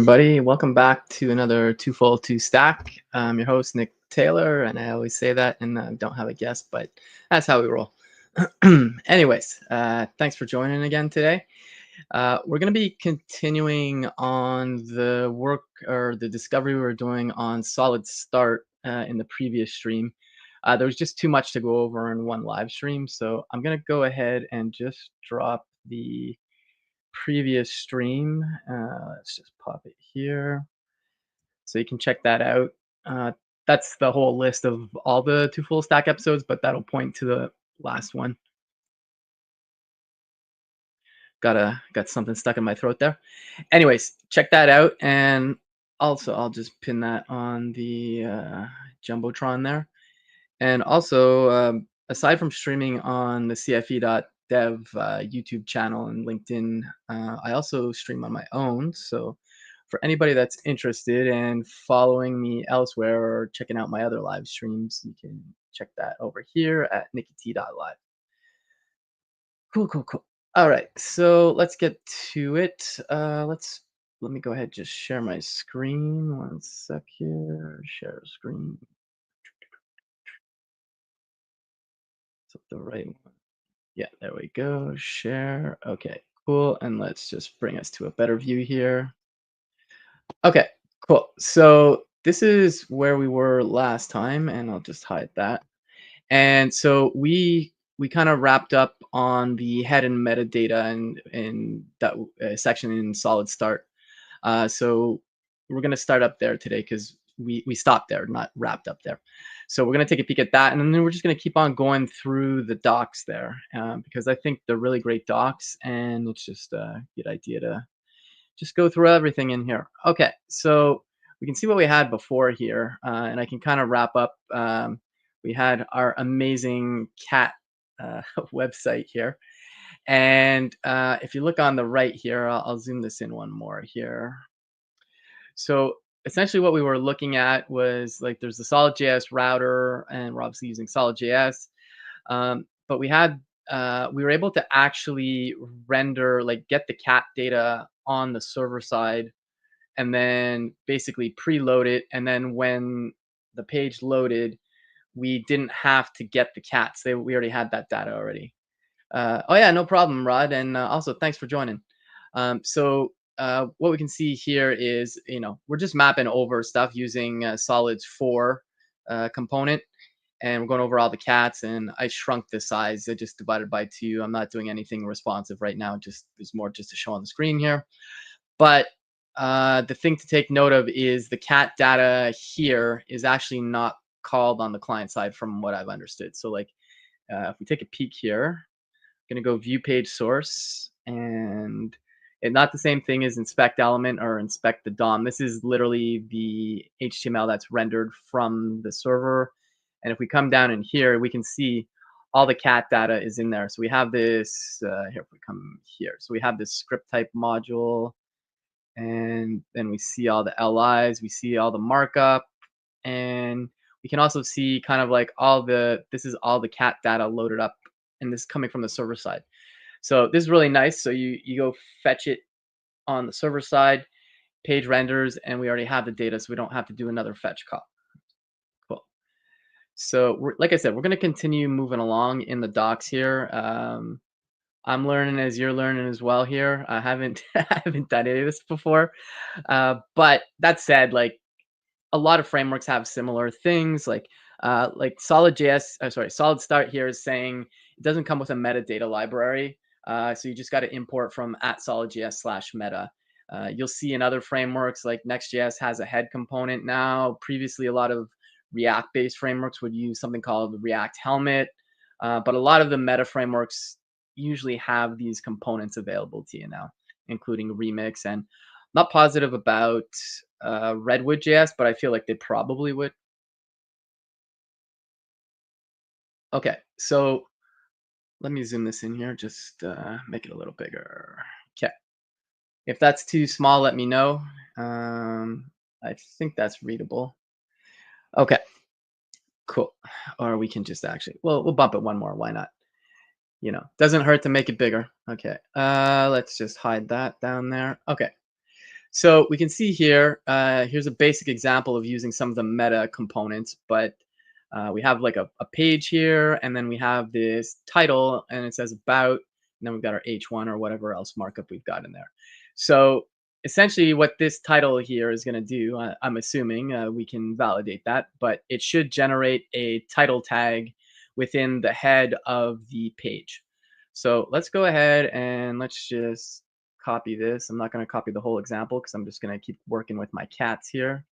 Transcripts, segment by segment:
everybody. Welcome back to another Two Full Two Stack. I'm your host, Nick Taylor, and I always say that and don't have a guest, but that's how we roll. Anyways, thanks for joining again today. We're going to be continuing on the work or the discovery we were doing on SolidStart in the previous stream. There was just too much to go over in one live stream, so I'm going to go ahead and just drop the previous stream. Let's just pop it here so you can check that out. That's the whole list of all the two full stack episodes, but that'll point to the last one. Got something stuck in my throat there. Anyways, check that out, and also I'll just pin that on the jumbotron there. And also, aside from streaming on the cfe.dev YouTube channel and LinkedIn, I also stream on my own. So for anybody that's interested in following me elsewhere or checking out my other live streams, you can check that over here at nickit.live. Cool. All right, so let's get to it. Let me go ahead and just share my screen. One sec here. Share screen. Is it the right one? Yeah, there we go. Share. Okay, cool. And let's just bring us to a better view here. Okay, cool. So this is where we were last time, and I'll just hide that. And so we kind of wrapped up on the head and metadata and that section in SolidStart. So we're going to start up there today because we stopped there, not wrapped up there. So we're going to take a peek at that, and then we're just going to keep on going through the docs there because I think they're really great docs, and it's just a good idea to just go through everything in here. Okay, so we can see what we had before here, and I can kind of wrap up. We had our amazing cat website here. And if you look on the right here, I'll zoom this in one more here. So essentially what we were looking at was like there's the SolidJS router, and we're obviously using SolidJS. But we were able to actually render, like get the cat data on the server side and then basically preload it. And then when the page loaded, we didn't have to get the cats. We already had that data already. Oh yeah, no problem, Rod. And also thanks for joining. What we can see here is, we're just mapping over stuff using Solid's 4 component. And we're going over all the cats, and I shrunk the size. I just divided by 2. I'm not doing anything responsive right now. There's more just to show on the screen here. But the thing to take note of is the cat data here is actually not called on the client side from what I've understood. So like if we take a peek here, I'm going to go view page source, and it's not the same thing as inspect element or inspect the DOM. This is literally the HTML that's rendered from the server. And if we come down in here, we can see all the cat data is in there. So we have this, here, if we come here. So we have this script type module, and then we see all the LIs, we see all the markup, and we can also see kind of like this is all the cat data loaded up, and this is coming from the server side. So this is really nice. So you go fetch it on the server side, page renders, and we already have the data, so we don't have to do another fetch call. Cool. So like I said, we're going to continue moving along in the docs here. I'm learning as you're learning as well here. I haven't done any of this before, but that said, like a lot of frameworks have similar things. Like SolidStart here is saying it doesn't come with a metadata library, so you just got to import from @solidjs/meta. You'll see in other frameworks like Next.js has a head component now. Previously, a lot of React-based frameworks would use something called the React Helmet, but a lot of the meta frameworks usually have these components available to you now, including Remix. And I'm not positive about Redwood.js, but I feel like they probably would. Okay, so let me zoom this in here, just make it a little bigger. Okay, if that's too small, let me know. I think that's readable. Okay, cool. Or we can just we'll bump it one more. Why not? Doesn't hurt to make it bigger. Okay, let's just hide that down there. Okay, So we can see here, here's a basic example of using some of the meta components, but we have like a page here, and then we have this title, and it says about, and then we've got our H1 or whatever else markup we've got in there. So essentially what this title here is going to do, I'm assuming, we can validate that, but it should generate a title tag within the head of the page. So let's go ahead and let's just copy this. I'm not going to copy the whole example because I'm just going to keep working with my cats here.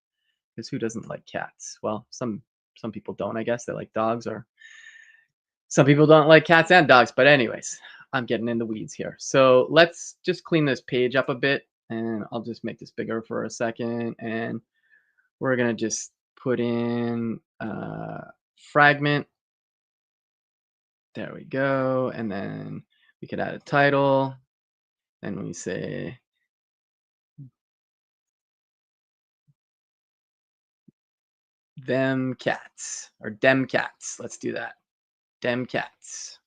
Because who doesn't like cats? Well, some people don't, I guess. They like dogs, or some people don't like cats and dogs. But anyways, I'm getting in the weeds here. So let's just clean this page up a bit, and I'll just make this bigger for a second. And we're gonna just put in fragment. There we go. And then we could add a title, and we say them cats or dem cats. Let's do that. Dem cats.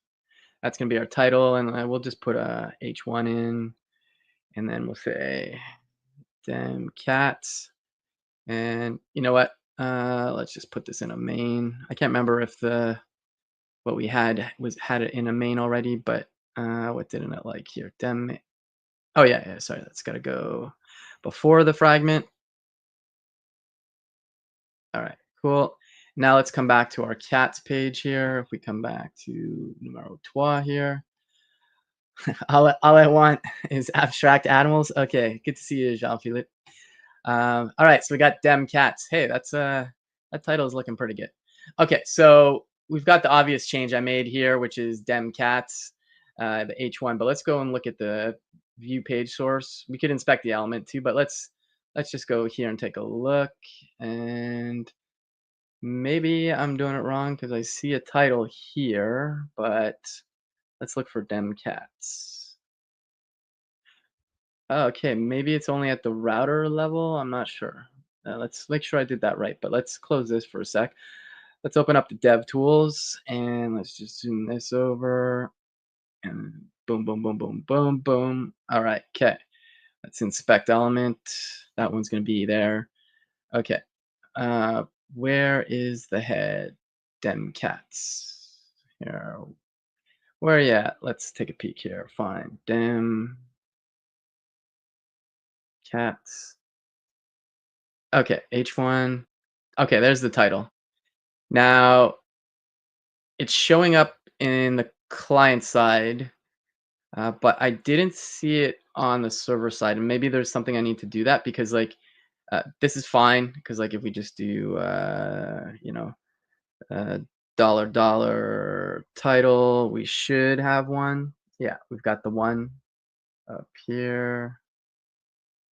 That's gonna be our title, and we'll just put a H1 in, and then we'll say dem cats. And you know what? Let's just put this in a main. I can't remember if the what we had it in a main already, but what didn't it like here? Dem. Oh yeah. Sorry, that's got to go before the fragment. All right, cool. Now let's come back to our cats page here. If we come back to numero trois here, all I want is abstract animals. Okay, good to see you, Jean-Philippe. All right, so we got dem cats. Hey, that title is looking pretty good. Okay, so we've got the obvious change I made here, which is dem cats, the H1. But let's go and look at the view page source. We could inspect the element too, but let's just go here and take a look. And maybe I'm doing it wrong because I see a title here, but let's look for dem cats. Okay, maybe it's only at the router level. I'm not sure. Let's make sure I did that right, but let's close this for a sec. Let's open up the dev tools and let's just zoom this over and boom, boom, boom, boom, boom, boom. All right, okay. Let's inspect element. That one's going to be there. Okay. Uh, where is the head? Dem cats. Here. Where are you at? Let's take a peek here. Fine. Dem cats. Okay, H1. Okay, there's the title. Now it's showing up in the client side, but I didn't see it on the server side. And maybe there's something I need to do that because like this is fine because like if we just do uh, dollar title, we should have one. Yeah, we've got the one up here.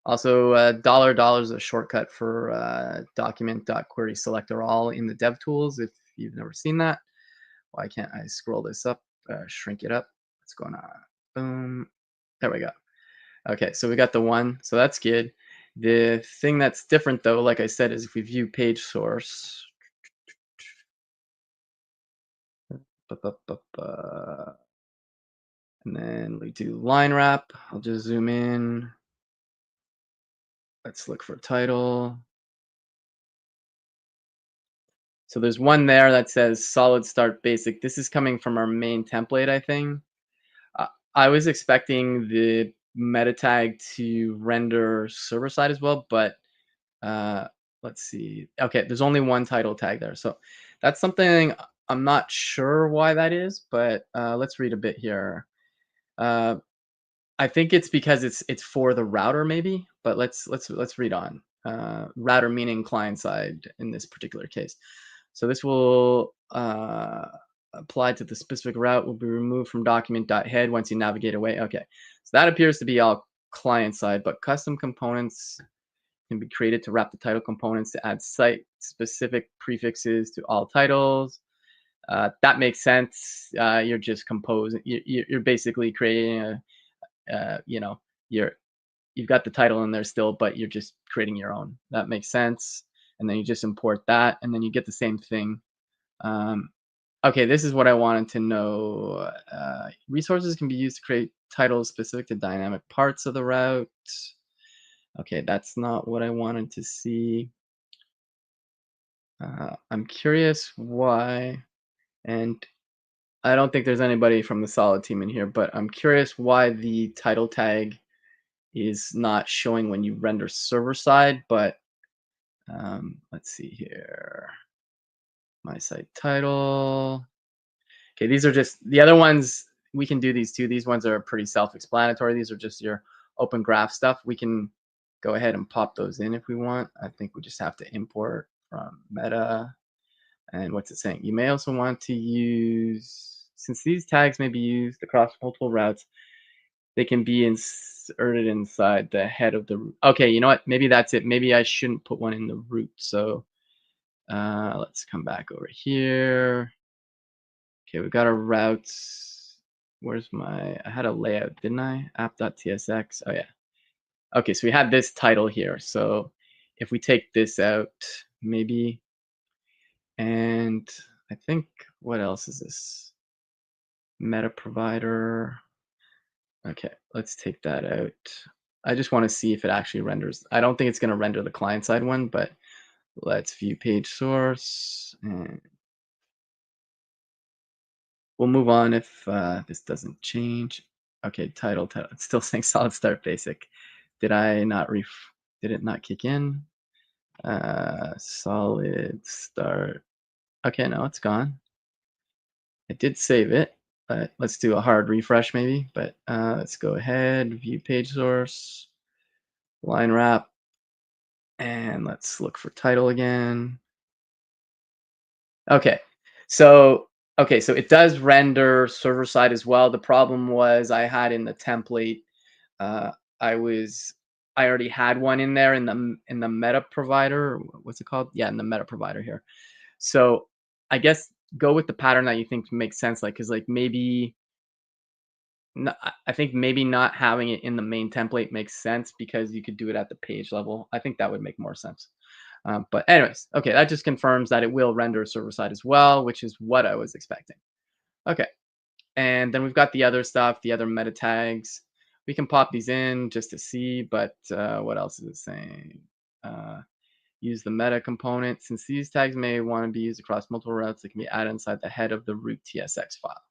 Also, dollar is a shortcut for document.query selector all in the DevTools. If you've never seen that, why can't I scroll this up, shrink it up? What's going on? Boom. There we go. Okay, so we got the one, so that's good. The thing that's different though, like I said, is if we view page source, and then we do line wrap. I'll just zoom in. Let's look for title. So there's one there that says SolidStart basic. This is coming from our main template, I think. Uh, I was expecting the meta tag to render server side as well, but uh, let's see. Okay, there's only one title tag there. So that's something I'm not sure why that is, but let's read a bit here. Uh, I think it's because it's for the router maybe, but let's read on. Router meaning client side in this particular case. So this will apply to the specific route will be removed from document.head once you navigate away. Okay, so that appears to be all client side, but custom components can be created to wrap the title components to add site specific prefixes to all titles. That makes sense. You're just composing. You're basically creating a you know, you've got the title in there still, but you're just creating your own. That makes sense. And then you just import that, and then you get the same thing. Okay, this is what I wanted to know. Resources can be used to create titles specific to dynamic parts of the route. Okay, that's not what I wanted to see. I'm curious why, and I don't think there's anybody from the Solid team in here, but I'm curious why the title tag is not showing when you render server side, but let's see here. My site title. Okay, these are just the other ones. We can do these too. These ones are pretty self-explanatory. These are just your open graph stuff. We can go ahead and pop those in if we want. I think we just have to import from meta. And what's it saying? You may also want to use, since these tags may be used across multiple routes, they can be inserted inside the head of the root. Okay, you know what? Maybe that's it. Maybe I shouldn't put one in the root. So let's come back over here. Okay, we got our routes. Where's my, I had a layout, didn't I? App.tsx. Oh, yeah. Okay, so we had this title here. So if we take this out, maybe, and I think, what else is this? Meta provider. Okay, let's take that out. I just want to see if it actually renders. I don't think it's going to render the client side one, but let's view page source. And we'll move on if this doesn't change. Okay, title. It's still saying solid start basic. Did I not did it not kick in? Solid start. Okay, no, it's gone. I did save it, but let's do a hard refresh maybe. But let's go ahead, view page source, line wrap, and let's look for title again. Okay, so so it does render server side as well. The problem was I had in the template, uh, I was I already had one in there in the meta provider. What's it called? Yeah, in the meta provider here. So I guess go with the pattern that you think makes sense. Like, cause like maybe I think maybe not having it in the main template makes sense because you could do it at the page level. I think that would make more sense. But anyways, okay, that just confirms that it will render server side as well, which is what I was expecting. Okay, and then we've got the other stuff, the other meta tags. We can pop these in just to see, but what else is it saying? Uh, use the meta component. Since these tags may want to be used across multiple routes, they can be added inside the head of the root TSX file.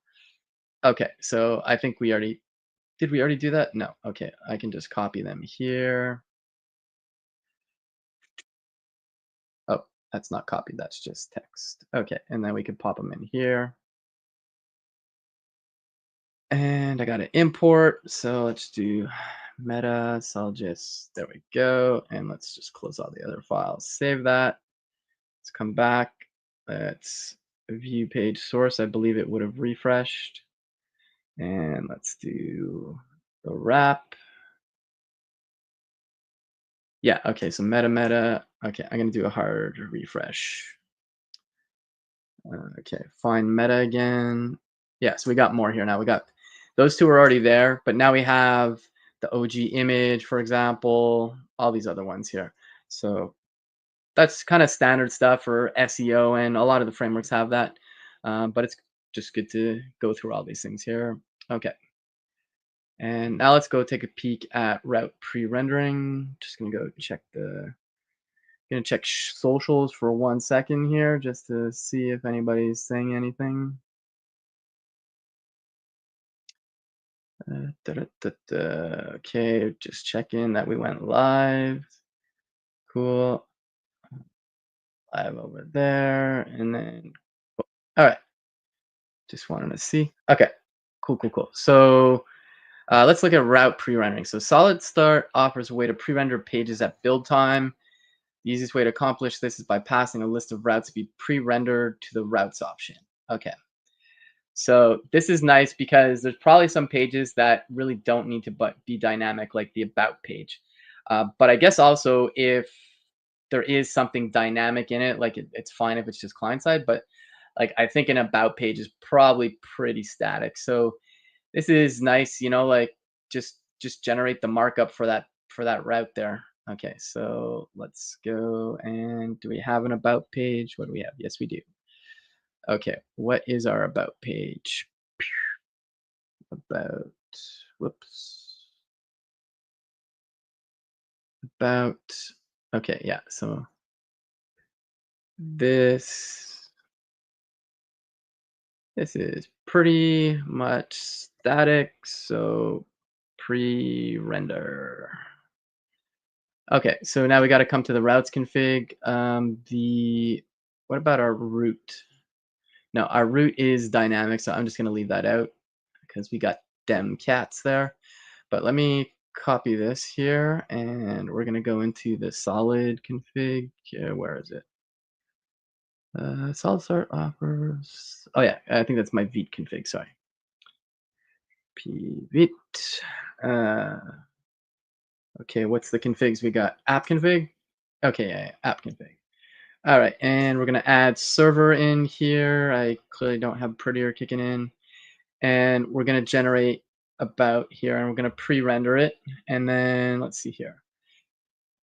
Okay, so I think we already, did we already do that? No, okay, I can just copy them here. Oh, that's not copied, that's just text. Okay, and then we can pop them in here. And I got to import, so let's do meta SolidJS. There we go. And let's just close all the other files. Save that. Let's come back. Let's view page source. I believe it would have refreshed. And let's do the wrap. Yeah, okay, so meta. Okay, I'm going to do a hard refresh. Okay, find meta again. Yeah, so we got more here now. We got those two are already there, but now we have the OG image, for example, all these other ones here. So that's kind of standard stuff for SEO, and a lot of the frameworks have that. But it's just good to go through all these things here. Okay, and now let's go take a peek at route pre-rendering. Just gonna go check gonna check socials for 1 second here, just to see if anybody's saying anything. Okay, just checking that we went live. Cool. Live over there. And then, all right. Just wanted to see. Okay. Cool. So let's look at route pre-rendering. So SolidStart offers a way to pre-render pages at build time. The easiest way to accomplish this is by passing a list of routes to be pre-rendered to the routes option. Okay. So this is nice because there's probably some pages that really don't need to be dynamic, like the about page. But I guess also if there is something dynamic in it, like it's fine if it's just client side, but like I think an about page is probably pretty static. So this is nice, like just generate the markup for that route there. Okay, so let's go, and do we have an about page? What do we have? Yes, we do. Okay, what is our about page? About, whoops, about, okay, yeah, so this this is pretty much static, so pre-render. Okay, so now we got to come to the routes config. What about our route? No, our route is dynamic, so I'm just going to leave that out because we got dem cats there. But let me copy this here, and we're going to go into the solid config. Where is it? SolidStart offers. Oh yeah, I think that's my Vite config. Sorry, pvit. Uh, okay, what's the configs we got? App config. Okay, yeah, app config. All right, and we're gonna add server in here. I clearly don't have prettier kicking in, and we're gonna generate about here, and we're gonna pre-render it, and then let's see here.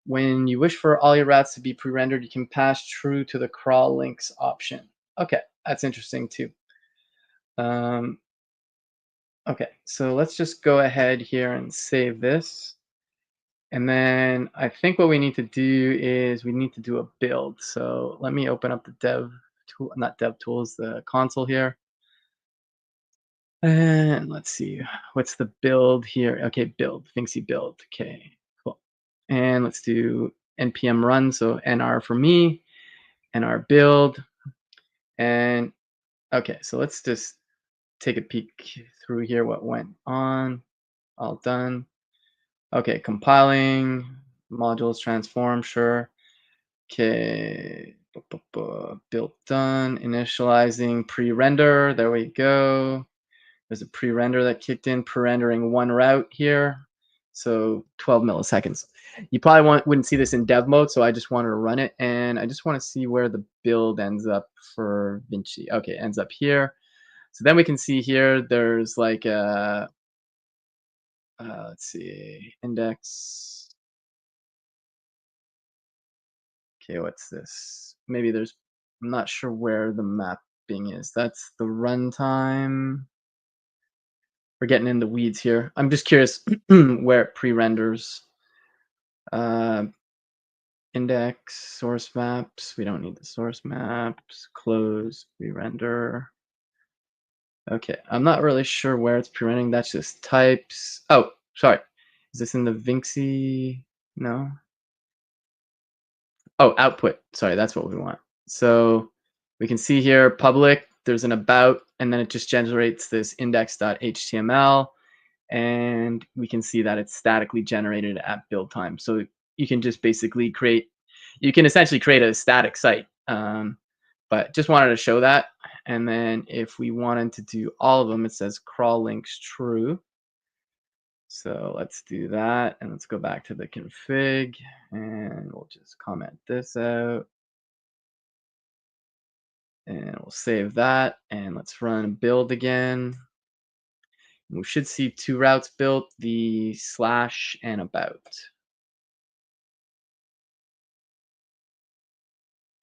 When you wish for all your routes to be pre-rendered, you can pass true to the crawl links option. Okay, that's interesting too. Um, okay, so let's just go ahead here and save this. And then I think what we need to do is we need to do a build. So let me open up the dev tool, not dev tools, the console here. And let's see, what's the build here? Okay, build, Vinxie build. Okay, cool. And let's do npm run. So nr for me, nr build. And okay, so let's just take a peek through here what went on. All done. Okay, compiling, modules transform, sure. Okay, build done, initializing pre-render, there we go. There's a pre-render that kicked in, pre-rendering one route here. So 12 milliseconds. You probably wouldn't see this in dev mode, so I just wanted to run it, and I just want to see where the build ends up for Vinci. Okay, ends up here. So then we can see here, there's like a, let's see, index. Okay, what's this? Maybe there's, I'm not sure where the mapping is. That's the runtime. We're getting in the weeds here. I'm just curious where it pre-renders. Uh, index, source maps. We don't need the source maps. Close, pre-render. Okay, I'm not really sure where it's pre-rendering. That's just types. Oh, sorry. Is this in the Vinxie? No. Oh, output. Sorry, that's what we want. So we can see here public, there's an about, and then it just generates this index.html. And we can see that it's statically generated at build time. So you can just basically you can essentially create a static site. But just wanted to show that. And then if we wanted to do all of them, it says crawl links true. So let's do that, and let's go back to the config, and we'll just comment this out, and we'll save that, and let's run build again. We should see two routes built, the slash and about.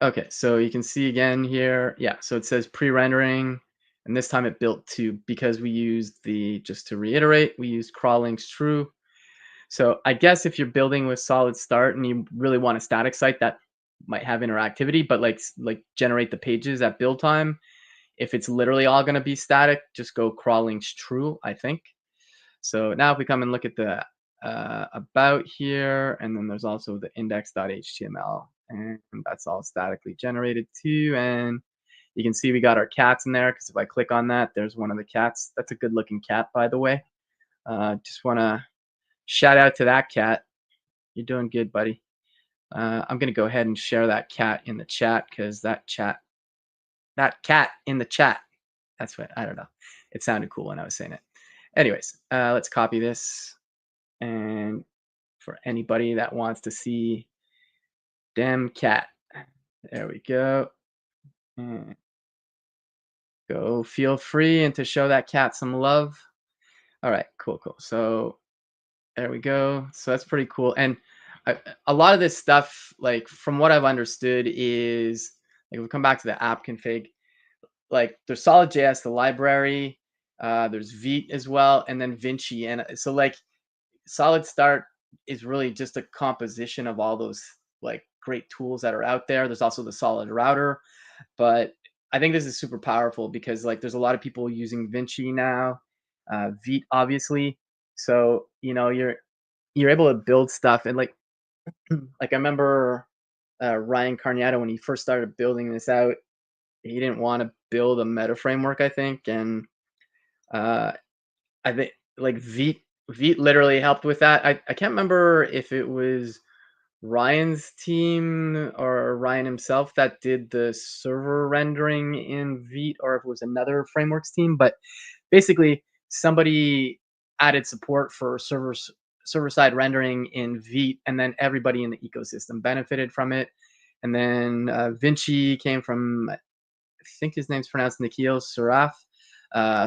Okay, so you can see again here, yeah, so it says pre-rendering, and this time it built two because we used just to reiterate, we used crawl links true. So I guess if you're building with SolidStart and you really want a static site that might have interactivity, but like generate the pages at build time, if it's literally all going to be static, just go crawl links true, I think. So now if we come and look at the about here, and then there's also the index.html, and that's all statically generated too. And you can see we got our cats in there because if I click on that, there's one of the cats. That's a good looking cat, by the way. Just want to shout out to that cat. You're doing good, buddy. I'm gonna go ahead and share that cat in the chat because that cat in the chat. That's what, I don't know. It sounded cool when I was saying it. Anyways, let's copy this, and for anybody that wants to see dem cat, there we go. And go feel free and to show that cat some love. All right, cool. So there we go. So that's pretty cool. And a lot of this stuff, like from what I've understood, is like if we come back to the app config, like there's SolidJS, the library, there's Vite as well, and then Vinci. And so like SolidStart is really just a composition of all those like great tools that are out there. There's also the solid router, but I think this is super powerful because like there's a lot of people using Vinci now, Vite obviously. So you're able to build stuff and like I remember Ryan Carniato when he first started building this out. He didn't want to build a meta framework, I think, and uh, I think like Vite literally helped with that. I can't remember if it was Ryan's team or Ryan himself that did the server rendering in Vite, or if it was another frameworks team. But basically, somebody added support for server side rendering in Vite, and then everybody in the ecosystem benefited from it. And then Vinci came from, I think his name's pronounced Nikhil Saraf.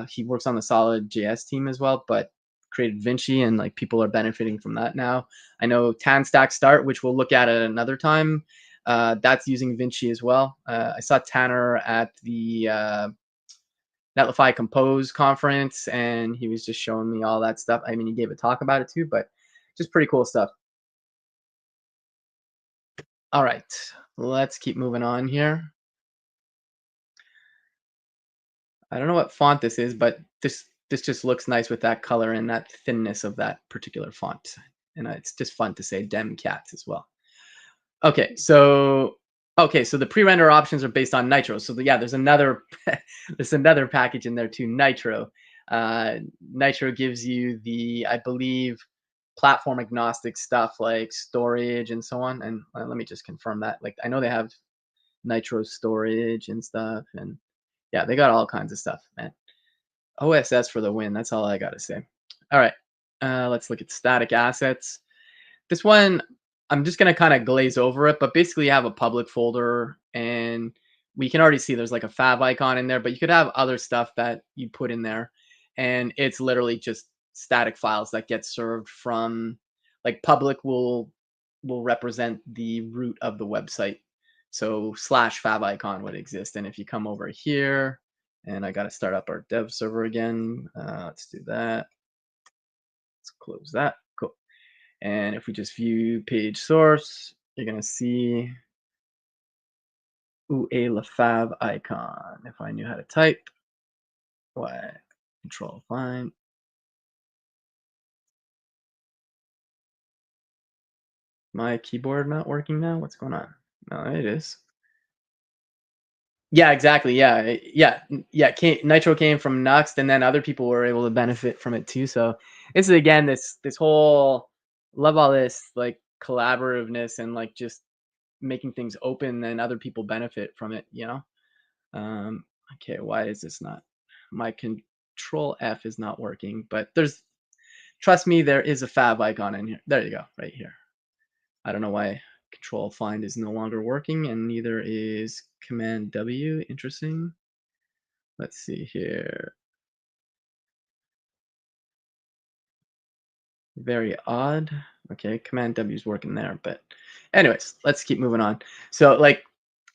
He works on the SolidJS team as well, but created Vinci, and like people are benefiting from that now. I know TanStack Start, which we'll look at another time. That's using Vinci as well. I saw Tanner at the Netlify Compose conference, and he was just showing me all that stuff. I mean, he gave a talk about it too, but just pretty cool stuff. All right, let's keep moving on here. I don't know what font this is, but this just looks nice with that color and that thinness of that particular font. And it's just fun to say dem cats as well. Okay, so the pre-render options are based on Nitro. So yeah, there's another there's another package in there too, Nitro. Nitro gives you the, I believe, platform agnostic stuff like storage and so on. And let me just confirm that. Like I know they have Nitro storage and stuff, and yeah, they got all kinds of stuff, man. OSS for the win. That's all I gotta say. All right, let's look at static assets. This one, I'm just gonna kind of glaze over it, but basically you have a public folder, and we can already see there's like a fav icon in there, but you could have other stuff that you put in there, and it's literally just static files that get served from, like public will represent the root of the website. So slash fav icon would exist, and if you come over here, and I got to start up our dev server again. Let's do that. Let's close that. Cool. And if we just view page source, you're going to see a lafav icon. If I knew how to type, why? Control find. My keyboard not working now? What's going on? No, it is. Yeah, exactly. Yeah. Nitro came from Nuxt, and then other people were able to benefit from it too. So this is again this whole, love all this like collaborativeness and like just making things open and other people benefit from it. Um, okay, why is this not? My control F is not working, but trust me, there is a fav icon in here. There you go, right here. I don't know why control find is no longer working, and neither is command W. Interesting. Let's see here. Very odd. Okay, command W is working there, but anyways, let's keep moving on. So like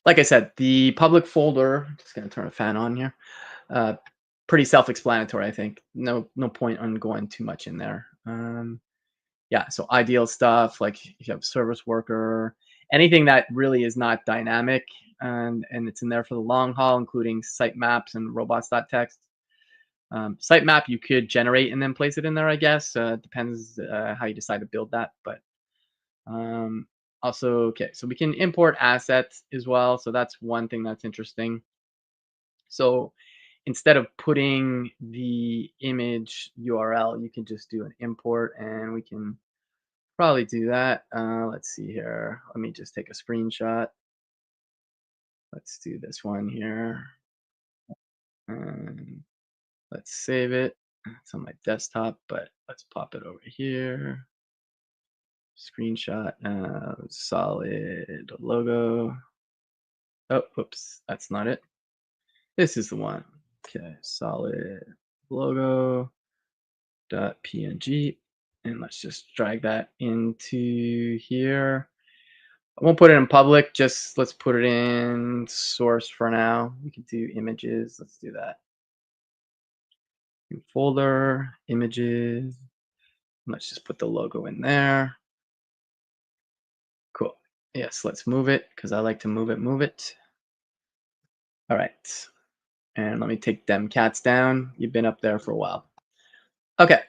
I said, the public folder, just gonna turn a fan on here. Uh, Pretty self-explanatory, I think. No point on going too much in there. Yeah, so ideal stuff like if you have service worker, anything that really is not dynamic, and it's in there for the long haul, including site maps and robots.txt. Sitemap you could generate and then place it in there, I guess. Depends how you decide to build that. But also, okay, so we can import assets as well. So that's one thing that's interesting. So instead of putting the image URL, you can just do an import, and we can probably do that. Let's see here. Let me just take a screenshot. Let's do this one here. And let's save it. It's on my desktop, but let's pop it over here. Screenshot, solid logo. Oh, oops, that's not it. This is the one. Okay, solid logo dot png, and let's just drag that into here. I won't put it in public. Just let's put it in source for now. We can do images. Let's do that. New folder, images. Let's just put the logo in there. Yes, let's move it because I like to move it, move it. All right. And let me take them cats down. You've been up there for a while. Okay.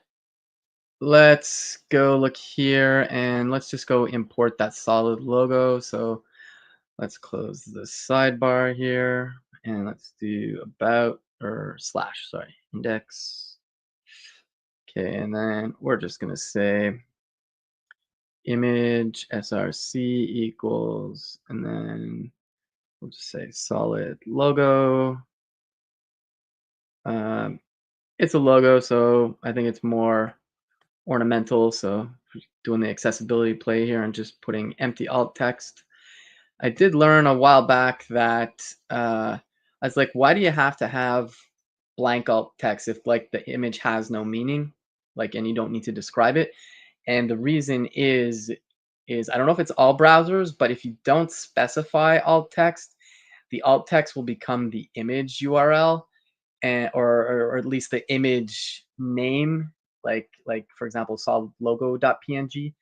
Let's go look here and let's just go import that solid logo. So let's close the sidebar here and let's do about or slash, sorry, index. Okay, and then we're just gonna say image src equals, and then we'll just say solid logo. Um, it's a logo, so I think it's more ornamental. So doing the accessibility play here and just putting empty alt text. I did learn a while back that I was like, why do you have to have blank alt text if like the image has no meaning, like, and you don't need to describe it? And the reason is I don't know if it's all browsers, but if you don't specify alt text, the alt text will become the image URL and or at least the image name, like for example, solid logo.png.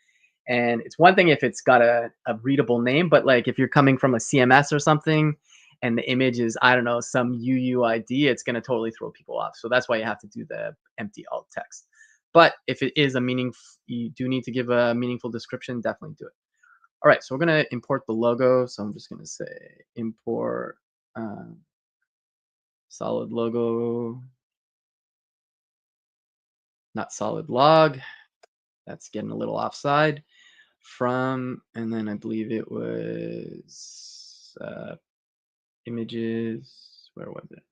And it's one thing if it's got a readable name, but like if you're coming from a CMS or something and the image is, I don't know, some UUID, it's going to totally throw people off. So that's why you have to do the empty alt text. But if it is a meaning, you do need to give a meaningful description, definitely do it. All right, so we're going to import the logo. So I'm just going to say import solid logo, not solid log. That's getting a little offside from, and then I believe it was images. Where was it?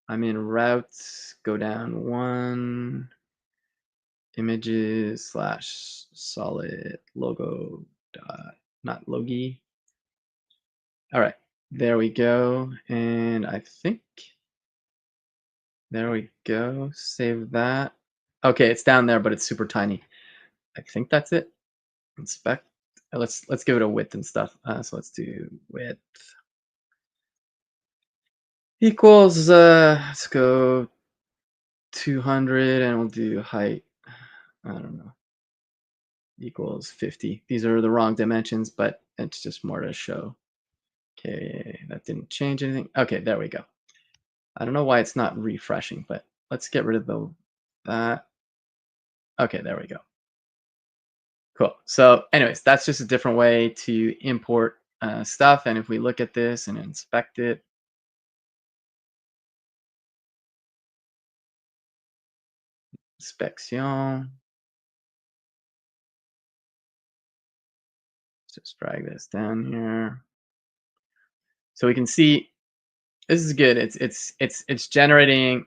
I'm in routes, go down one, images slash solid logo dot, not logi. All right, there we go. And I think, there we go. Save that. Okay, it's down there, but it's super tiny. I think that's it. Inspect. Let's give it a width and stuff. So let's do width equals let's go 200 and we'll do height. I don't know. Equals 50. These are the wrong dimensions, but it's just more to show. Okay, that didn't change anything. Okay, there we go. I don't know why it's not refreshing, but let's get rid of the that. Okay, there we go. Cool. So, anyways, that's just a different way to import stuff. And if we look at this and inspect it, inspection, just drag this down here. So we can see this is good. It's generating.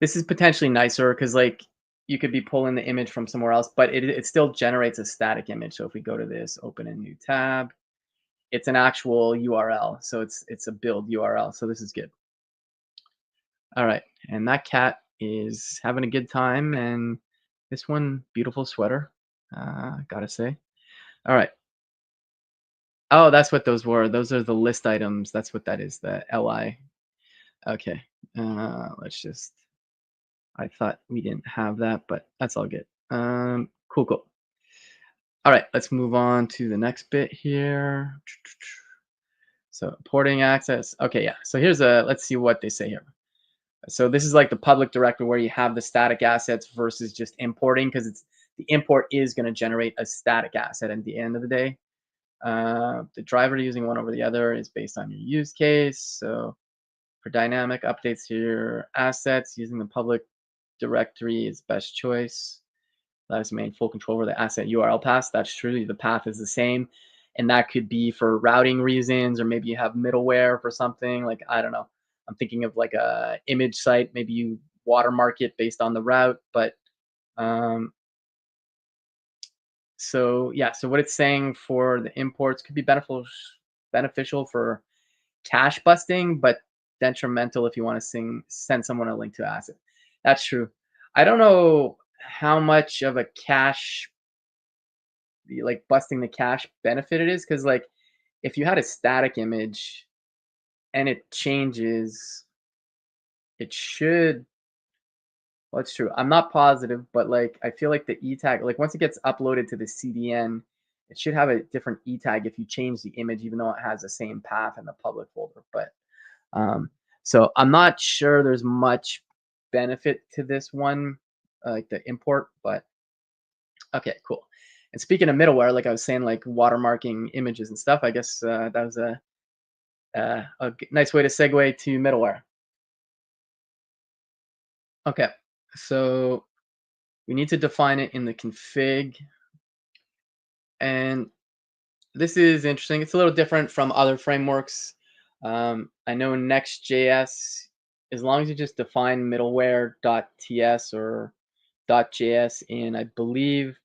This is potentially nicer because like you could be pulling the image from somewhere else, but it still generates a static image. So if we go to this, open a new tab, it's an actual URL. So it's a build URL. So this is good. All right, and that cat is having a good time, and this one beautiful sweater. Gotta say. All right. Oh, that's what those were. Those are the list items. That's what that is. The LI. Okay. Let's just. I thought we didn't have that, but that's all good. Cool, cool. All right, let's move on to the next bit here. So porting access. Okay, yeah. So here's a, let's see what they say here. So this is like the public directory where you have the static assets versus just importing, because it's the import is going to generate a static asset at the end of the day. The driver using one over the other is based on your use case. So for dynamic updates to your assets, using the public directory is best choice. Allows you to maintain full control over the asset URL path. That's true. The path is the same. And that could be for routing reasons, or maybe you have middleware for something. Like, I don't know. I'm thinking of like a image site. Maybe you watermark it based on the route. But um, so yeah, so what it's saying for the imports could be beneficial for cache busting, but detrimental if you want to send someone a link to asset. That's true. I don't know how much of a cache, like busting the cache benefit it is, because like if you had a static image and it changes, it should, well, it's true. I'm not positive, but like I feel like the e tag, like once it gets uploaded to the CDN, it should have a different e tag if you change the image, even though it has the same path in the public folder. But um, so I'm not sure there's much benefit to this one, like the import, but okay, cool. And speaking of middleware, like I was saying, like watermarking images and stuff, I guess that was a nice way to segue to middleware. Okay, so we need to define it in the config, and this is interesting. It's a little different from other frameworks. I know in Next.js, as long as you just define middleware.ts or .js in, I believe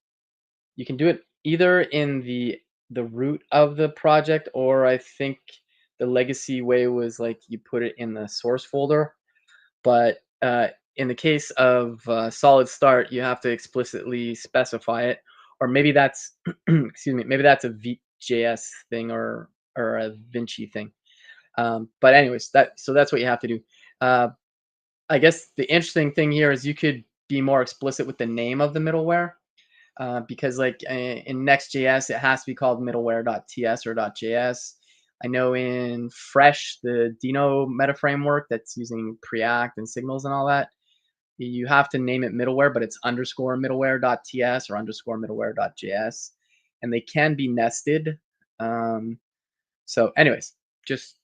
you can do it either in the root of the project, or I think the legacy way was like you put it in the source folder. But in the case of SolidStart, you have to explicitly specify it, or maybe that's excuse me, maybe that's a VJS thing or a Vinci thing. But anyways, that's what you have to do. Uh, I guess the interesting thing here is you could be more explicit with the name of the middleware. Because like in Next.js, it has to be called middleware.ts or .js. I know in Fresh, the Dino meta framework that's using Preact and signals and all that, you have to name it middleware, but it's underscore middleware.ts or underscore middleware.js, and they can be nested. Um, so, anyways, just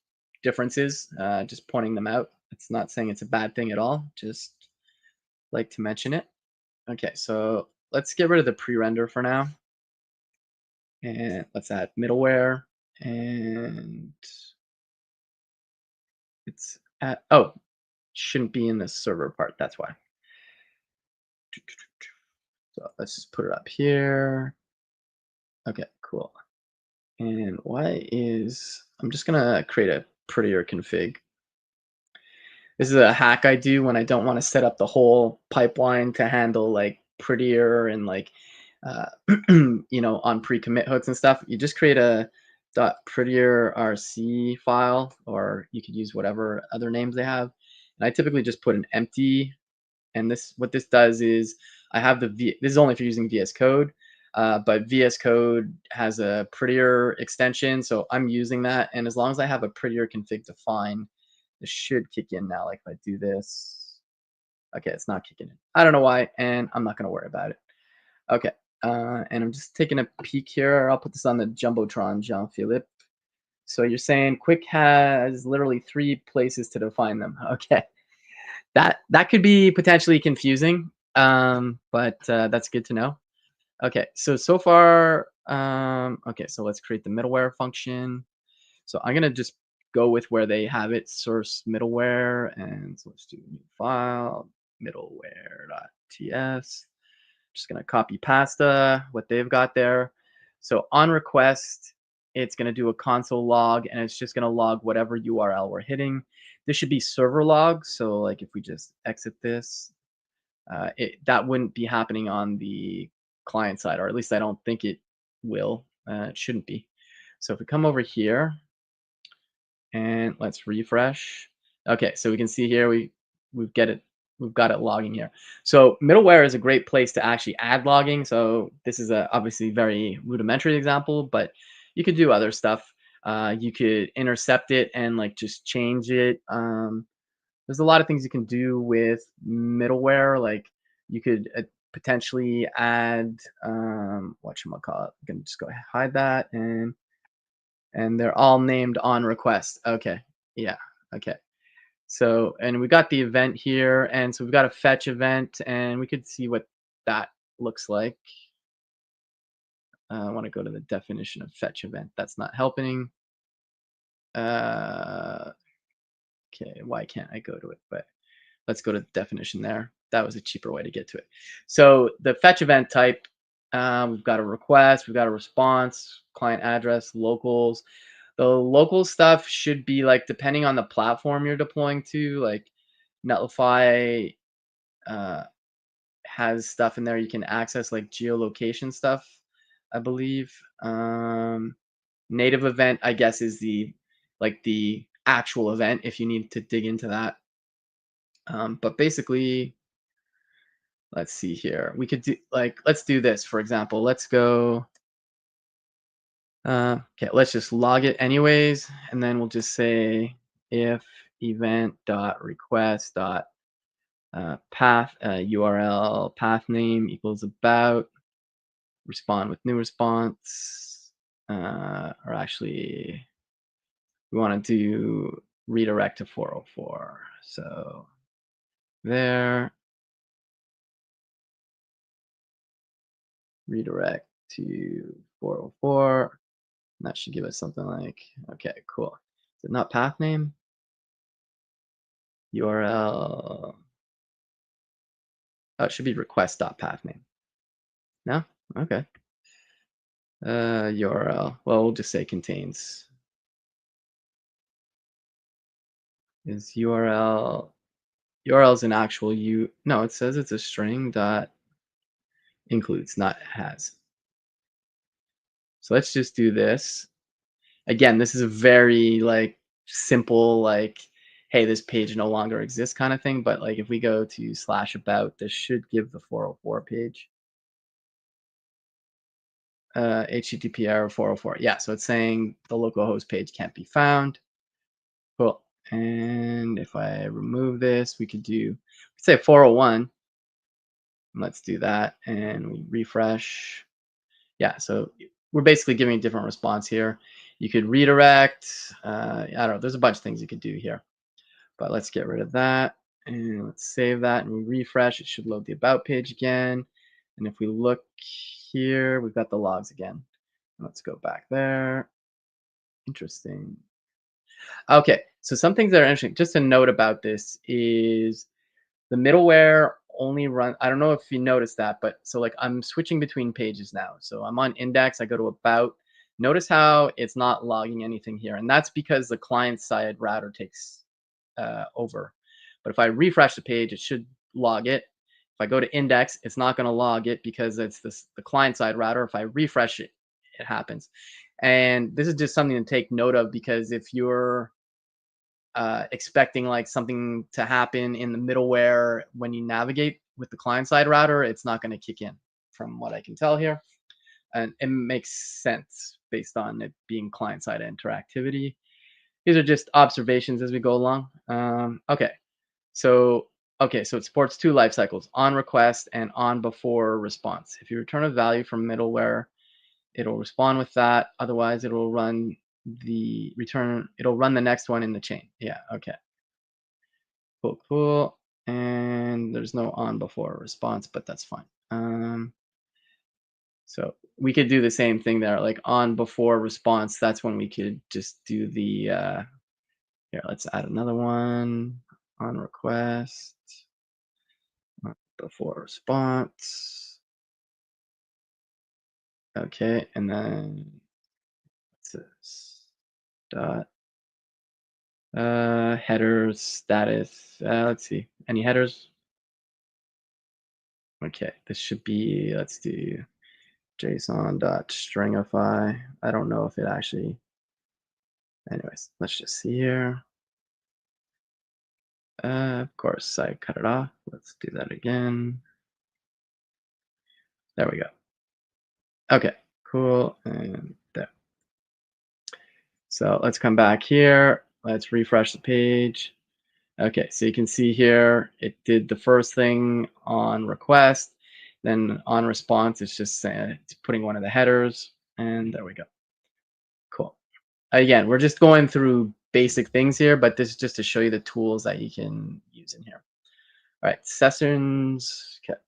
differences, just pointing them out. It's not saying it's a bad thing at all. Just like to mention it. Okay, so let's get rid of the pre-render for now. And let's add middleware. And it's at, oh, shouldn't be in the server part. That's why. So let's just put it up here. Okay, cool. And why is, I'm just going to create a prettier config. This is a hack I do when I don't want to set up the whole pipeline to handle like prettier and like, uh, on pre-commit hooks and stuff. You just create a .prettier RC file, or you could use whatever other names they have. And I typically just put an empty. And this, what this does is I have this is only if you're using VS Code, but VS Code has a prettier extension. So I'm using that. And as long as I have a prettier config defined, this should kick in now. Like if I do this, okay, it's not kicking in. I don't know why, and I'm not going to worry about it. Okay, and I'm just taking a peek here. I'll put this on the Jumbotron, Jean-Philippe. So you're saying Quick has literally 3 places to define them. Okay, that could be potentially confusing, but that's good to know. Okay, so far, okay, so let's create the middleware function. So I'm gonna just go with where they have it, source middleware, and so let's do new file, middleware.ts. Just gonna copy pasta, what they've got there. So on request, it's gonna do a console log, and it's just gonna log whatever URL we're hitting. This should be server log, so like if we just exit this, that wouldn't be happening on the client side, or at least I don't think it will. It shouldn't be. So if we come over here, and let's refresh. Okay, so we can see here we've get it we've got it logging here. So middleware is a great place to actually add logging. So this is a obviously very rudimentary example, but you could do other stuff. You could intercept it and like just change it. There's a lot of things you can do with middleware. Like you could potentially add whatchamacallit. You can just go ahead, hide that, and they're all named on request. Okay. Yeah. Okay. So, and we got the event here, and so we've got a fetch event, and we could see what that looks like. I want to go to the definition of fetch event. That's not helping. Uh, okay, why can't I go to it? But let's go to the definition there. That was a cheaper way to get to it. So the fetch event type, we've got a request, we've got a response, client address, locals. The local stuff should be like depending on the platform you're deploying to. Like Netlify uh, has stuff in there you can access, like geolocation stuff, I believe. Native event, I guess, is the actual event if you need to dig into that. But basically, let's see here. We could do like let's do this for example. Let's go. Okay, let's just log it anyways, and then we'll just say if event dot request dot path URL path name equals about respond with new response, or actually we want to do redirect to 404. So there, redirect to 404. That should give us something like, okay, cool. Is it not path name? URL. Oh, it should be request.path name. No? Okay. URL. Well, we'll just say contains. Is URL is an actual no, it says it's a string dot includes, not has. So let's just do this. Again, this is a very like simple, like, hey, this page no longer exists kind of thing. But like if we go to slash about, this should give the 404 page. HTTP error 404. Yeah, so it's saying the localhost page can't be found. Cool. And if I remove this, we could say 401. Let's do that and we refresh. Yeah, so we're basically giving a different response here. You could redirect. I don't know. There's a bunch of things you could do here, but let's get rid of that and let's save that and we refresh. It should load the about page again. And if we look here, we've got the logs again. Let's go back there. Interesting. Okay, so some things that are interesting. Just a note about this is the middleware only run. I don't know if you noticed that, but so like I'm switching between pages now. So I'm on index, I go to about. Notice how it's not logging anything here. And that's because the client side router takes over. But if I refresh the page, it should log it. If I go to index, it's not going to log it because it's the client side router. If I refresh it, it happens. And this is just something to take note of because if you're expecting like something to happen in the middleware when you navigate with the client side router, it's not going to kick in from what I can tell here. And it makes sense based on it being client side interactivity. These are just observations as we go along. So so it supports two life cycles: on request and on before response. If you return a value from middleware, it'll respond with that. Otherwise, it'll run it'll run the next one in the chain. Yeah, okay. Cool, cool. And there's no on before response, but that's fine. So we could do the same thing there, like on before response. That's when we could just do the here, let's add another one on request before response. Okay, and then what's this? Dot headers status. Let's see. Any headers? Okay, this should be, let's do JSON.stringify. I don't know if it actually, anyways, let's just see here. Of course, I cut it off. Let's do that again. There we go. Okay, cool. And there. So let's come back here. Let's refresh the page. Okay, so you can see here, it did the first thing on request. Then on response, it's just it's putting one of the headers. And there we go. Cool. Again, we're just going through basic things here, but this is just to show you the tools that you can use in here. All right, sessions. Okay.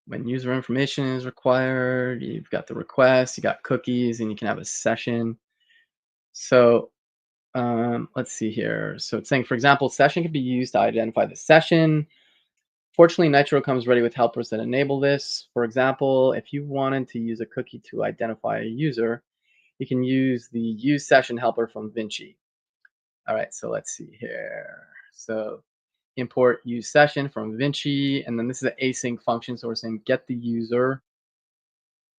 When user information is required, you've got the request, you got cookies, and you can have a session. So let's see here. So it's saying, for example, session can be used to identify the session. Fortunately, Nitro comes ready with helpers that enable this. For example, if you wanted to use a cookie to identify a user, you can use the use session helper from Vinci. All right, so let's see here. So import use session from Vinci, and then this is an async function. So we're saying get the user,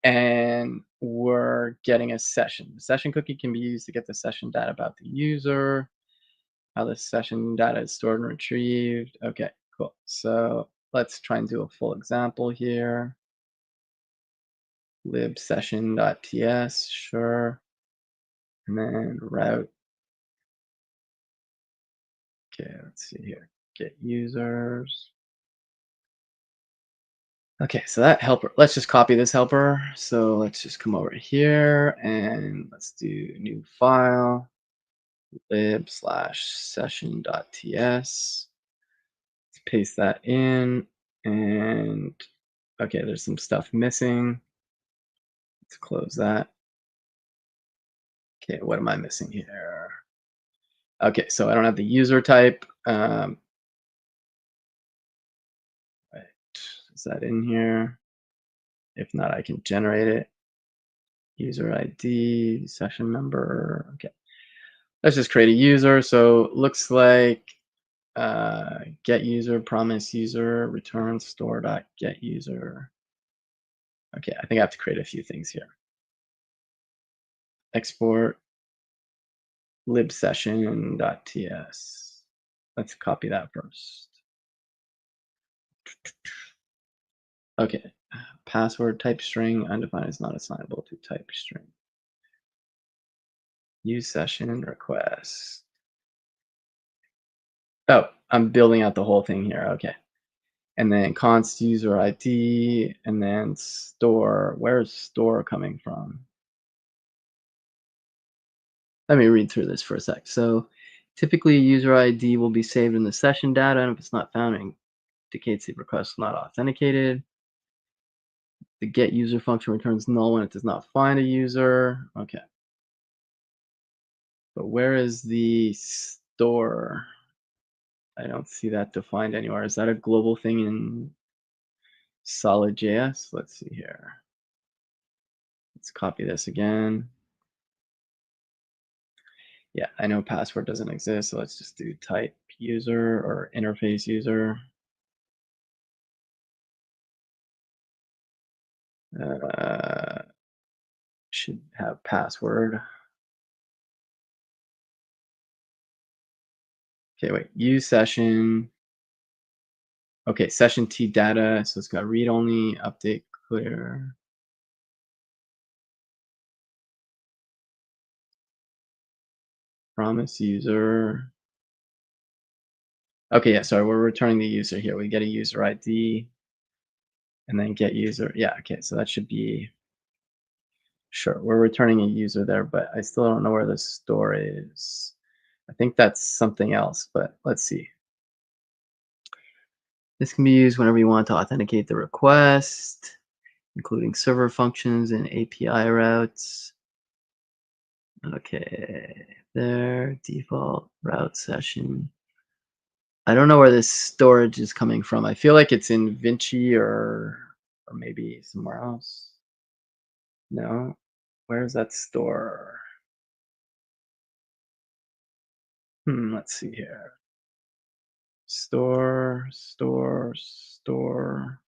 and we're getting a session. The session cookie can be used to get the session data about the user, how the session data is stored and retrieved. Okay, cool. So let's try and do a full example here. lib session.ts, sure. And then route. Okay, let's see here. Get users. Okay, so that helper, let's just copy this helper. So let's just come over here and let's do new file, lib slash session.ts. Let's paste that in. And okay, there's some stuff missing. Let's close that. Okay, what am I missing here? Okay, so I don't have the user type. Right, is that in here? If not, I can generate it. User ID, session number. Okay, let's just create a user. So looks like get user, promise user, return store dot get user. Okay, I think I have to create a few things here. Export lib session.ts. Let's copy that first. Okay, password type string undefined is not assignable to type string. Use session request. Oh, I'm building out the whole thing here. Okay. And then const user ID and then store. Where's store coming from? Let me read through this for a sec. So typically user ID will be saved in the session data, and if it's not found, it indicates the request is not authenticated. The get user function returns null when it does not find a user. Okay. But where is the store? I don't see that defined anywhere. Is that a global thing in SolidJS? Let's see here. Let's copy this again. Yeah, I know password doesn't exist, so let's just do type user or interface user. Should have password. Okay, wait, use session. Okay, session T data, so it's got read only, update clear. Promise user. Okay, yeah, sorry, we're returning the user here. We get a user ID and then get user. Yeah, okay, so that should be, sure, we're returning a user there, but I still don't know where the store is. I think that's something else, but let's see. This can be used whenever you want to authenticate the request, including server functions and API routes. Okay, there, default route session. I don't know where this storage is coming from. I feel like it's in Vinci or maybe somewhere else. No, where's that store? Let's see here. Store, store, store.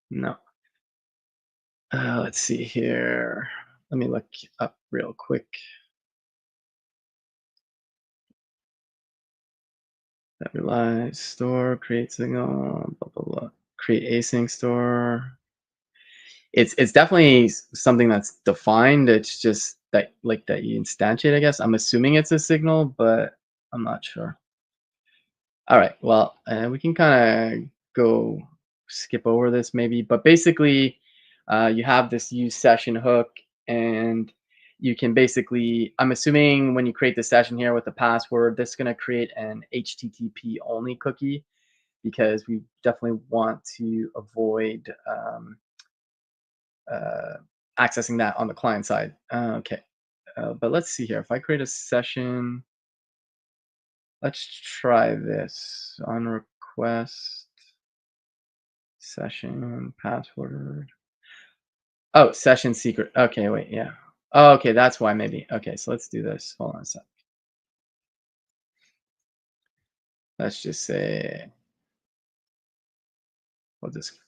No. Let's see here. Let me look up real quick. That relies store, create signal, blah blah blah. Create async store. It's definitely something that's defined. It's just that like that you instantiate, I guess. I'm assuming it's a signal, but I'm not sure. All right, well, we can kind of go skip over this maybe, but basically, you have this use session hook, and you can basically, I'm assuming when you create the session here with the password, this is going to create an HTTP only cookie because we definitely want to avoid uh, accessing that on the client side. Okay, but let's see here. If I create a session, let's try this on request. Session password. Oh, session secret. Okay, wait, yeah. Oh, okay, that's why maybe. Okay, so let's do this. Hold on a sec. Let's just say we'll just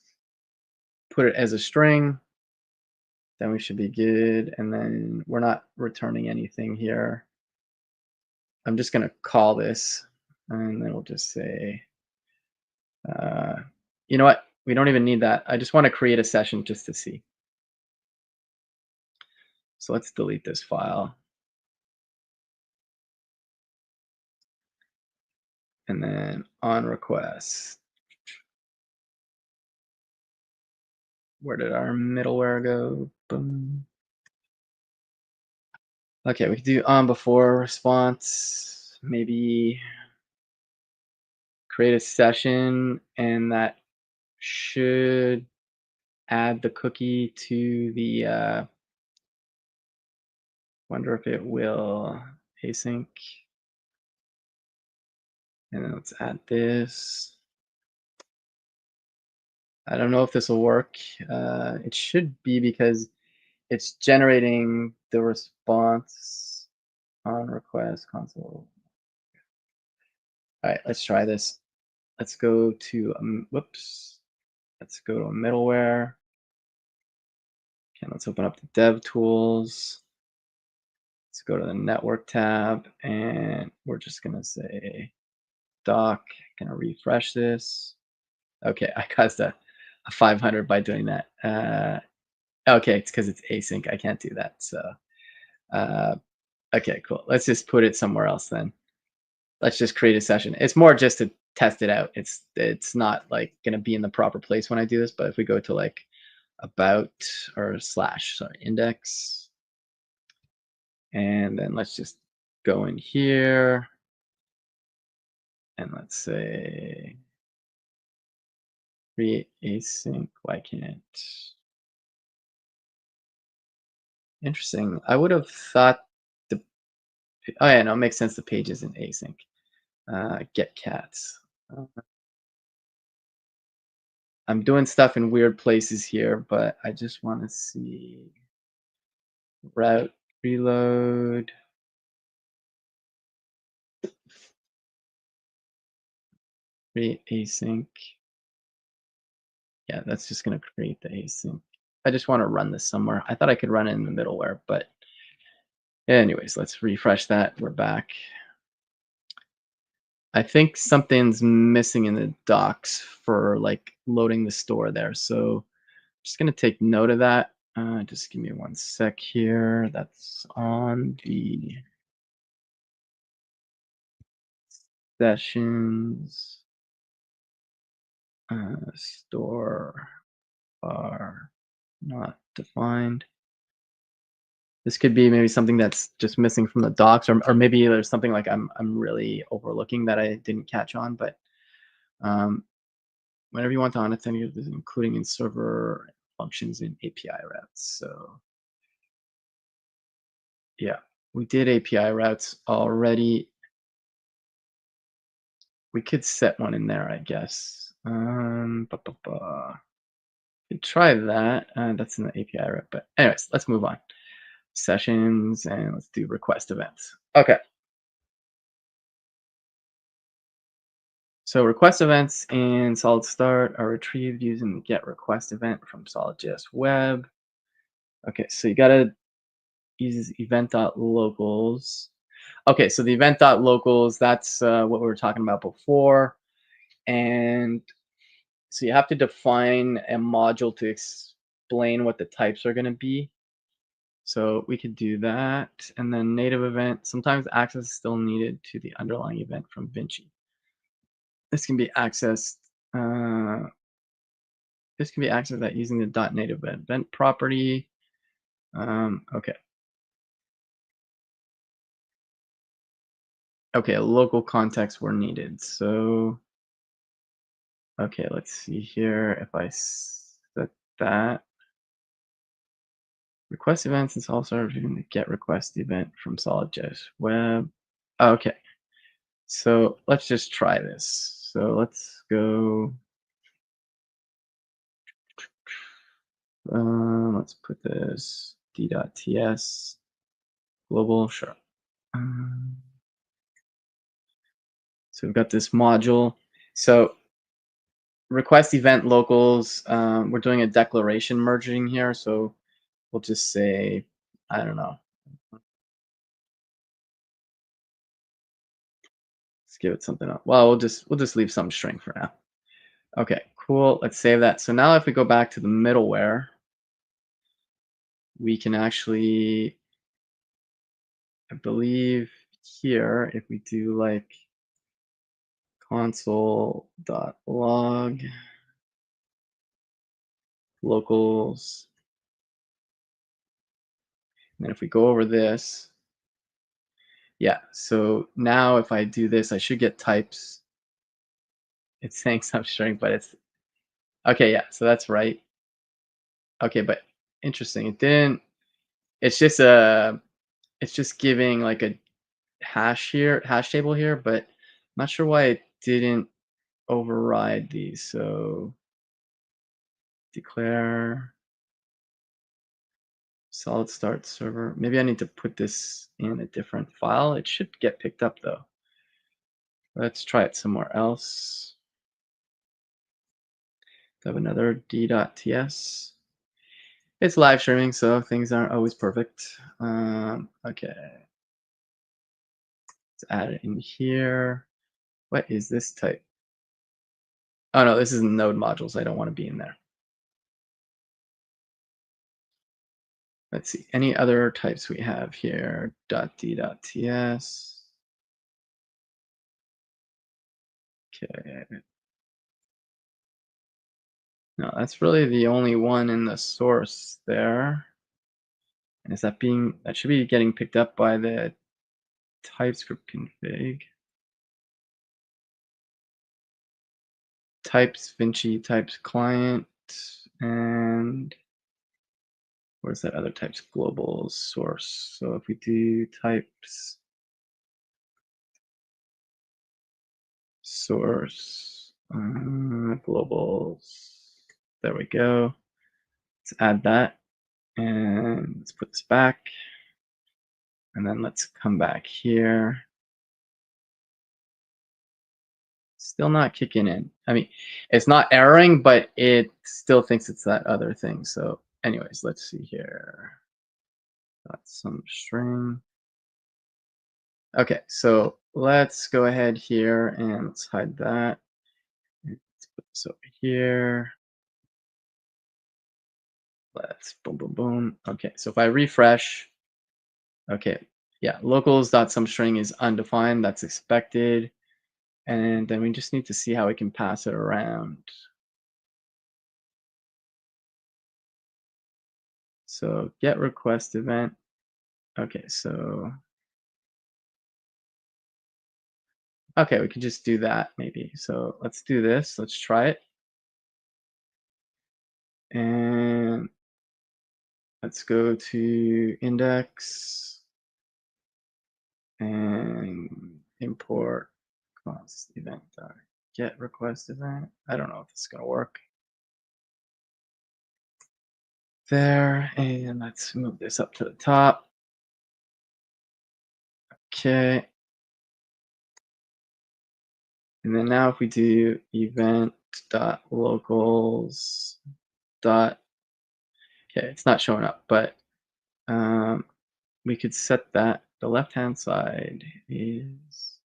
put it as a string. Then we should be good. And then we're not returning anything here. I'm just gonna call this, and then we'll just say Uh, you know what? We don't even need that. I just want to create a session just to see. So let's delete this file. And then on request. Where did our middleware go? Boom. Okay, we could do on before response. Maybe create a session, and that should add the cookie to the wonder if it will async. And then let's add this. I don't know if this will work. It should be because it's generating the response on request console. All right, let's try this. Let's go to, whoops. Let's go to a middleware. Okay, let's open up the dev tools. Let's go to the network tab, and we're just gonna say doc, gonna refresh this. Okay, I caused a 500 by doing that. Okay, it's because it's async. I can't do that. So, uh, okay, cool. Let's just put it somewhere else then. Let's just create a session. It's more just to test it out. It's not like gonna be in the proper place when I do this. But if we go to like about or slash, sorry, index, and then let's just go in here and let's say create async. Why can't? Interesting. I would have thought the oh yeah, no, it makes sense. The page is in async. Get cats. Uh, I'm doing stuff in weird places here, but I just want to see route reload. Create async. Yeah, that's just going to create the async. I just want to run this somewhere. I thought I could run it in the middleware, but anyways, let's refresh that. We're back. I think something's missing in the docs for like loading the store there. So I'm just going to take note of that. Just give me one sec here. That's on the sessions store bar not defined. This could be maybe something that's just missing from the docs, or maybe there's something like I'm really overlooking that I didn't catch on. But um, whenever you want to authenticate this, including in server functions in API routes. So yeah, we did API routes already. We could set one in there, I guess. Could try that. That's in the API route. But anyways, let's move on. Sessions, and let's do request events. Okay. So request events in SolidStart are retrieved using the get request event from SolidJS web. Okay, so you gotta use event.locals. Okay, so the event.locals, that's what we were talking about before. And so you have to define a module to explain what the types are gonna be. So we could do that. And then native event, sometimes access is still needed to the underlying event from Vinci. This can be accessed. Uh, this can be accessed at using the .native event property. Okay. Okay, local context were needed. So, okay, let's see here. If I set that, request events is also reviewing the get request event from SolidJS web. Okay, so let's just try this. So let's go. Let's put this d.ts global. Sure. Um, so we've got this module. So request event locals. We're doing a declaration merging here. So we'll just say, I don't know. Let's give it something else. Well, we'll just leave some string for now. Okay, cool. Let's save that. So now if we go back to the middleware, we can actually, I believe here, if we do like console.log locals, and then if we go over this, yeah, so now if I do this, I should get types. It's saying substring, but it's okay, yeah, so that's right. Okay, but interesting. It didn't, it's just it's just giving like a hash table here, but I'm not sure why it didn't override these. So declare solid start server. Maybe I need to put this in a different file. It should get picked up though. Let's try it somewhere else. Have another d.ts. It's live streaming, so things aren't always perfect. Okay, let's add it in here. What is this type? Oh no, this is node modules. I don't want to be in there. Let's see, any other types we have here? .d.ts. Okay. No, that's really the only one in the source there. And is that being, that should be getting picked up by the TypeScript config. Types Vinci types client, and where's that other types global source? So if we do types source globals, there we go. Let's add that and let's put this back, and then let's come back here. Still not kicking in. I mean, it's not erroring, but it still thinks it's that other thing. So anyways, let's see here. Got some string. Okay, so let's go ahead here and let's hide that. Let's put this over here. Let's boom, boom, boom. Okay, so if I refresh, okay, yeah, locals.someString is undefined. That's expected. And then we just need to see how we can pass it around. So get request event. Okay, so okay, we can just do that maybe. So let's do this. Let's try it. And let's go to index and import const event get request event. I don't know if it's gonna work. There, and let's move this up to the top. Okay. And then now if we do event.locals dot, okay, it's not showing up, but we could set that. The left-hand side is,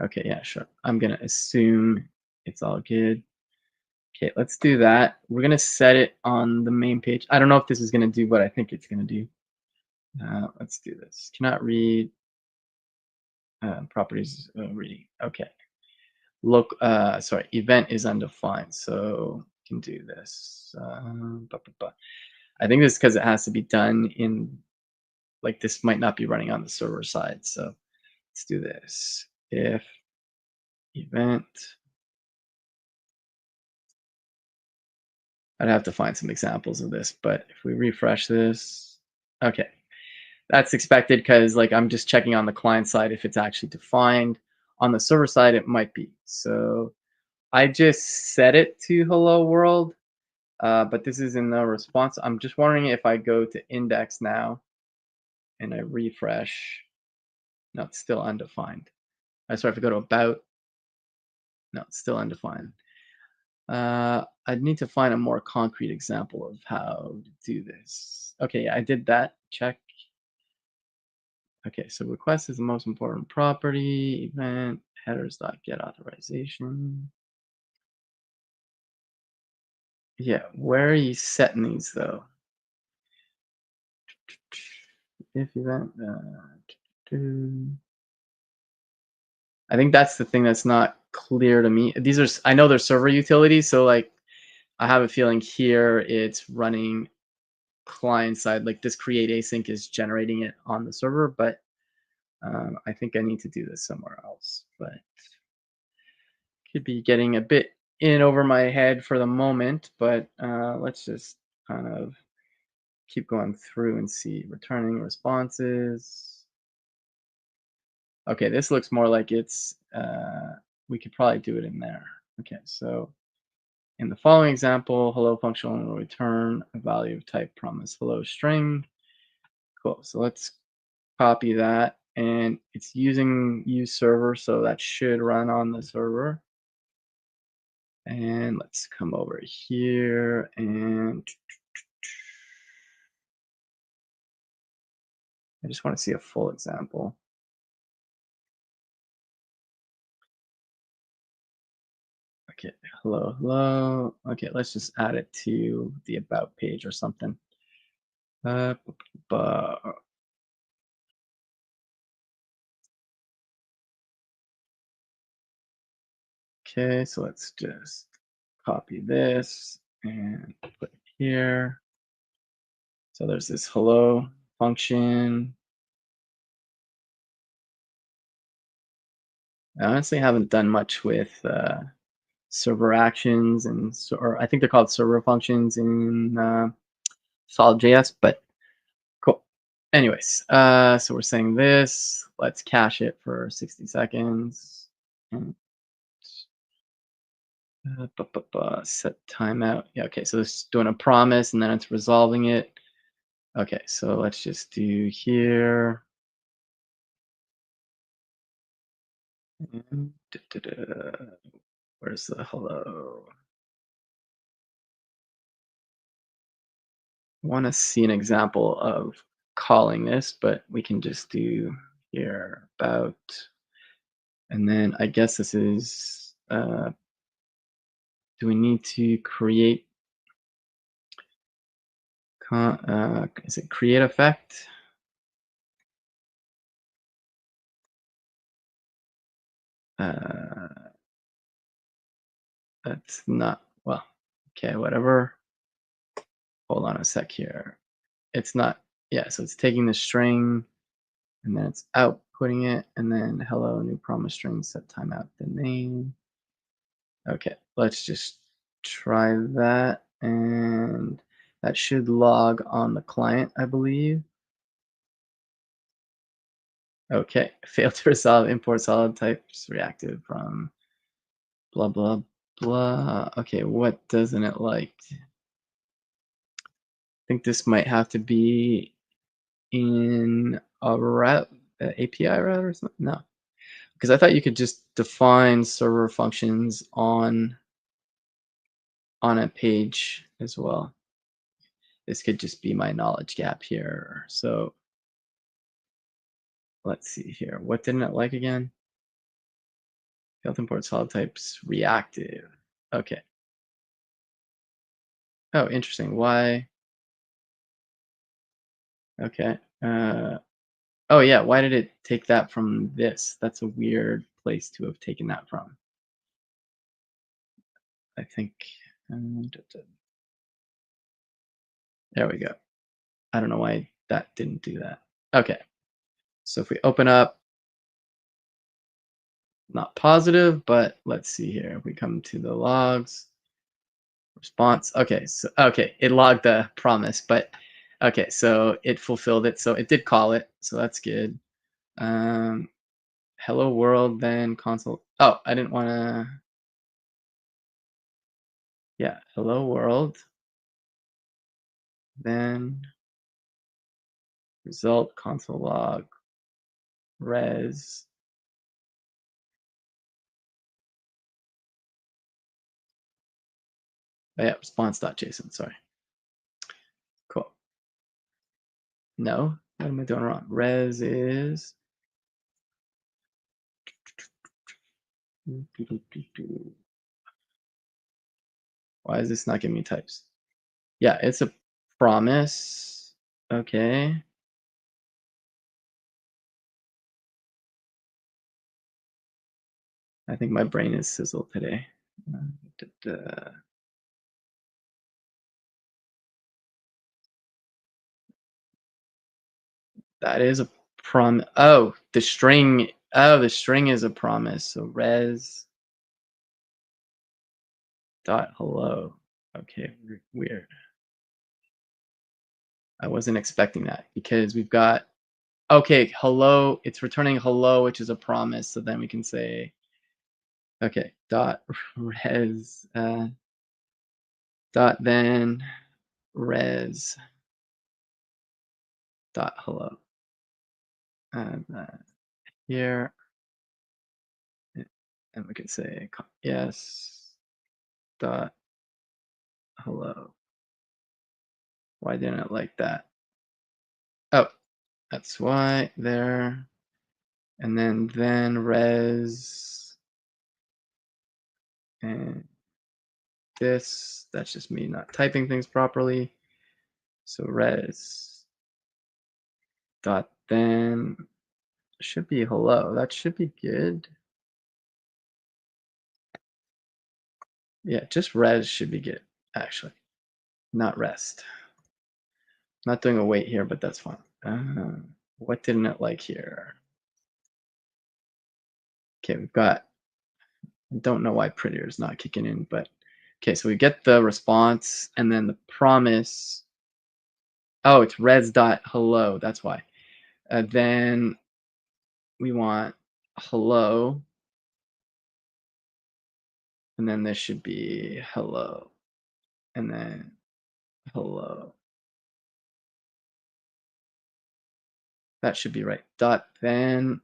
okay, yeah, sure. I'm gonna assume it's all good. Okay, let's do that. We're gonna set it on the main page. I don't know if this is gonna do what I think it's gonna do. Let's do this. Cannot read properties reading. Okay. Look, sorry, event is undefined, so we can do this. I think this is because it has to be done in, like, this might not be running on the server side. So let's do this. If event, I'd have to find some examples of this, but if we refresh this, okay, that's expected because like I'm just checking on the client side if it's actually defined. On the server side, it might be. So I just set it to hello world, but this is in the response. I'm just wondering if I go to index now and I refresh. No, it's still undefined. Sorry, if I go to about, no, it's still undefined. I'd need to find a more concrete example of how to do this. Okay, yeah, I did that. Check. Okay, so request is the most important property. Event headers.get authorization. Yeah, where are you setting these though? If event, I think that's the thing that's not clear to me. These are, I know they're server utilities, so like I have a feeling here it's running client side, like this create async is generating it on the server, but I think I need to do this somewhere else, but could be getting a bit in over my head for the moment, but let's just kind of keep going through and see returning responses. Okay, this looks more like it's, we could probably do it in there. Okay, so in the following example, hello function will return a value of type promise hello string. Cool, so let's copy that, and it's using use server, so that should run on the server. And let's come over here and I just want to see a full example. Okay, hello, hello. Okay, let's just add it to the about page or something. Uh, bu- okay, so let's just copy this and put it here. So there's this hello function. I honestly haven't done much with server actions and or I think they're called server functions in SolidJS, but cool. Anyways, so we're saying this. Let's cache it for 60 seconds. And set timeout. Yeah, okay, so it's doing a promise and then it's resolving it. Okay, so let's just do here. And where's the hello? I want to see an example of calling this, but we can just do here about, and then I guess this is, do we need to create, is it create effect? Uh, that's not, well, okay, whatever. Hold on a sec here. It's not, yeah, so it's taking the string and then it's outputting it and then hello new promise string set timeout the name. Okay, let's just try that, and that should log on the client, I believe. Okay, failed to resolve import solid types reactive from blah blah blah. Okay, what doesn't it like? I think this might have to be in a route, API route or something. No, because I thought you could just define server functions on a page as well. This could just be my knowledge gap here. So let's see here. What didn't it like again? Failed to import solid types reactive. Okay. Oh, interesting. Why? Okay. Oh yeah. Why did it take that from this? That's a weird place to have taken that from. I think. There we go. I don't know why that didn't do that. Okay. So if we open up, not positive, but let's see here. If we come to the logs, response. Okay, so okay, it logged the promise, but okay, so it fulfilled it. So it did call it, so that's good. Um, hello world, then console. Oh, I didn't want to. Yeah, hello world, then result console log res. Oh, yeah, response.json. Sorry. Cool. No, what am I doing wrong? Res is Why is this not giving me types? Yeah, it's a promise. Okay. I think my brain is sizzled today. Uh, da- da. That is a Oh, the string. Oh, the string is a promise. So res dot hello. Okay, weird. I wasn't expecting that because we've got okay, hello. It's returning hello, which is a promise. So then we can say okay, dot res dot then res dot hello. And here, and we can say yes dot hello. Why didn't it like that? Oh, that's why there. And then res and this. That's just me not typing things properly. So res dot then should be hello. That should be good. Yeah, just res should be good, actually. Not rest. Not doing a wait here, but that's fine. What didn't it like here? Okay, we've got, I don't know why prettier is not kicking in, but okay, so we get the response and then the promise. Oh, it's res dot hello. That's why. Then we want hello, and then this should be hello, and then hello. That should be right. Dot then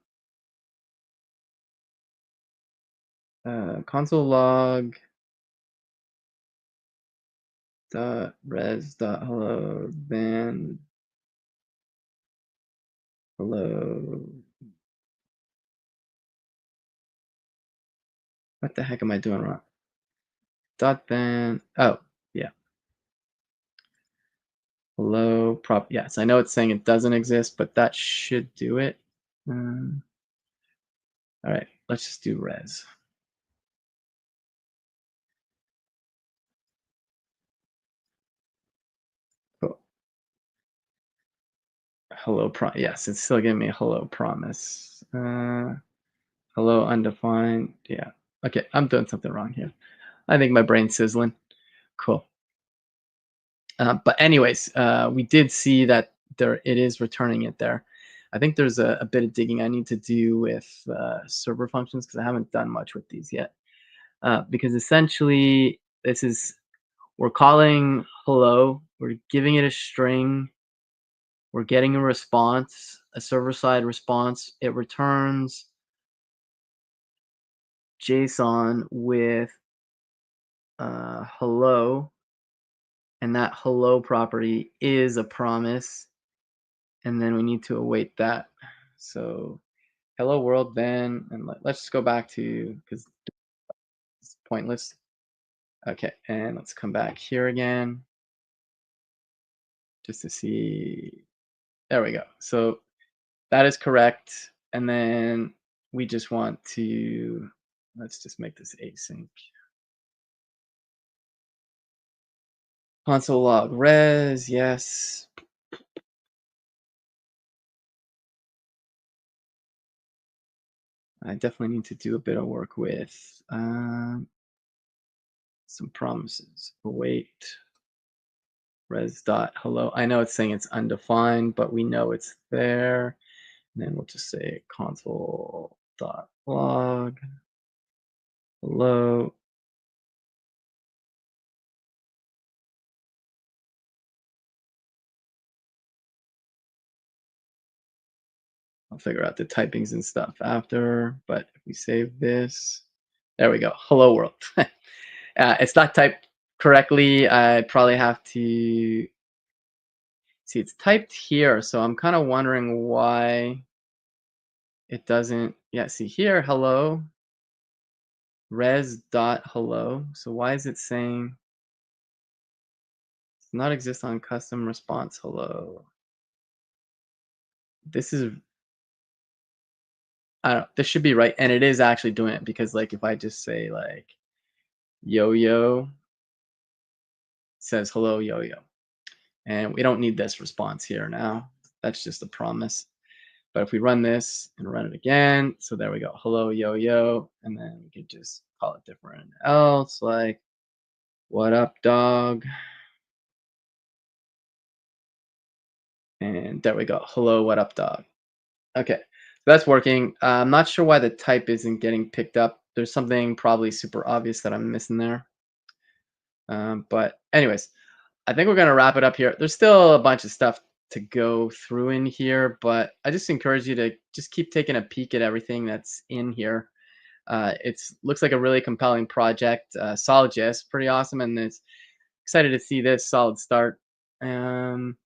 console log dot res dot hello then hello. What the heck am I doing wrong? Dot then oh yeah hello prop yes I know it's saying it doesn't exist but that should do it. Um, all right, let's just do res. Cool. Hello yes it's still giving me a hello promise. Hello undefined. Yeah. Okay, I'm doing something wrong here. I think my brain's sizzling. Cool. But anyways, we did see that there it is returning it there. I think there's a bit of digging I need to do with server functions because I haven't done much with these yet. Because essentially, this is we're calling hello, we're giving it a string, we're getting a response, a server-side response. It returns JSON with hello, and that hello property is a promise, and then we need to await that. So hello world then, and let's just go back to, because it's pointless. Okay, and let's come back here again just to see. There we go. So that is correct. And then we just want to, let's just make this async. Console log res, yes. I definitely need to do a bit of work with some promises. Await res dot hello. I know it's saying it's undefined, but we know it's there. And then we'll just say console dot log hello. I'll figure out the typings and stuff after, but if we save this, there we go. Hello world. It's not typed correctly. I probably have to see it's typed here. So I'm kind of wondering why it doesn't. Yeah, see here, hello. res dot hello. So why is it saying does not exist on custom response hello? This is I don't this should be right, and it is actually doing it because like if I just say like yo yo, it says hello yo yo. And we don't need this response here now. That's just a promise. But if we run this and run it again, so there we go. Hello yo yo, and then we could just call it different else like what up dog. And there we go. Hello, what up, dog? Okay, so that's working. I'm not sure why the type isn't getting picked up. There's something probably super obvious that I'm missing there. But anyways, I think we're gonna wrap it up here. There's still a bunch of stuff to go through in here, but I just encourage you to just keep taking a peek at everything that's in here. It's looks like a really compelling project. SolidJS, pretty awesome, and it's excited to see this solid start. Um,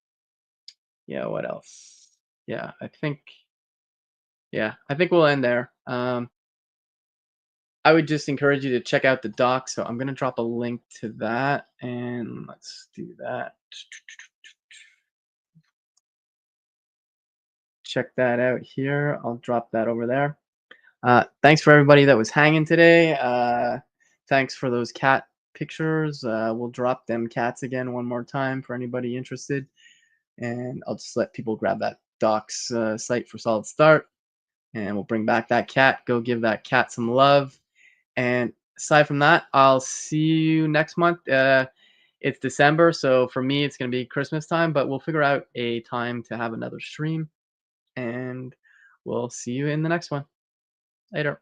yeah, what else? Yeah, I think we'll end there. I would just encourage you to check out the doc. So I'm going to drop a link to that. And let's do that. Check that out here. I'll drop that over there. Thanks for everybody that was hanging today. Thanks for those cat pictures. We'll drop them cats again one more time for anybody interested. And I'll just let people grab that docs site for Solid Start. And we'll bring back that cat. Go give that cat some love. And aside from that, I'll see you next month. It's December, so for me, it's going to be Christmas time, but we'll figure out a time to have another stream. And we'll see you in the next one. Later.